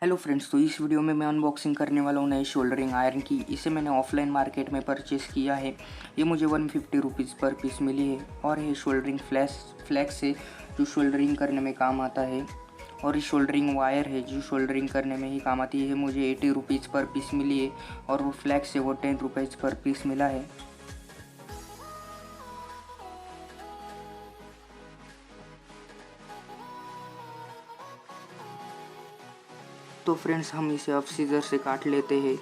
Hello friends, तो इस video में मैं अनबॉक्सिंग करने वाला हूँ नई शोल्डरिंग आयरन की। इसे मैंने ऑफलाइन मार्केट में परचेस किया है। ये मुझे 150 रुपीज़ पर पीस मिली है और ये शोल्डरिंग फ्लैक्स है जो शोल्डरिंग करने में काम आता है। और ये शोल्डरिंग वायर है जो शोल्डरिंग करने में ही काम आती है। मुझे 80 रुपीज़ पर पीस मिली है और वो फ्लैक्स है वो 10 रुपीज़ पर पीस मिला है। तो फ्रेंड्स, हम इसे अब सीजर से काट लेते हैं।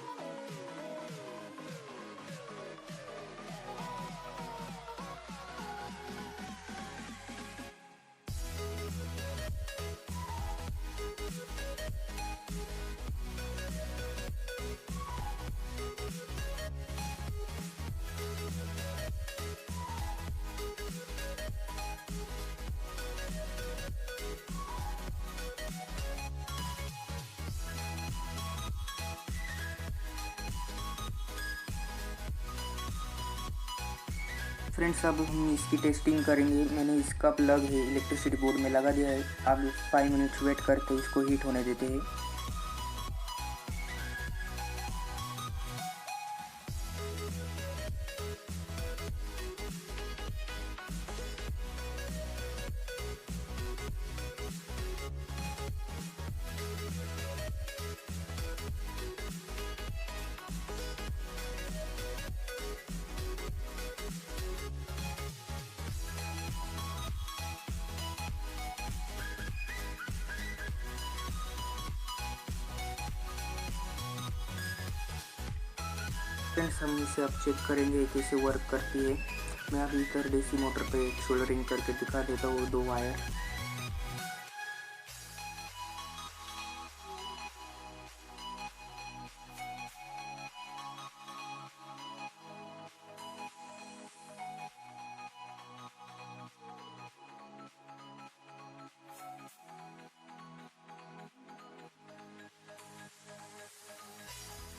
फ्रेंड्स, अब हम इसकी टेस्टिंग करेंगे। मैंने इसका प्लग है इलेक्ट्रिसिटी बोर्ड में लगा दिया है। अब 5 मिनट्स वेट करके इसको हीट होने देते हैं। फ्रेंड्स, हम इसे अब चेक करेंगे कैसे वर्क करती है। मैं अभी इधर डीसी मोटर पे सोल्डरिंग करके दिखा देता हूँ 2 वायर।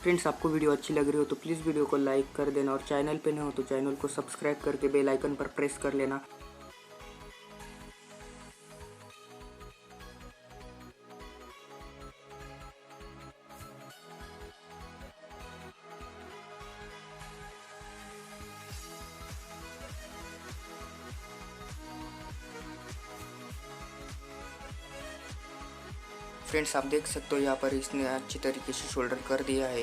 फ्रेंड्स, आपको वीडियो अच्छी लग रही हो तो प्लीज़ वीडियो को लाइक कर देना और चैनल पे न हो तो चैनल को सब्सक्राइब करके बेल आइकन पर प्रेस कर लेना। फ्रेंड्स, आप देख सकते हो यहाँ पर इसने अच्छी तरीके से शोल्डर कर दिया है।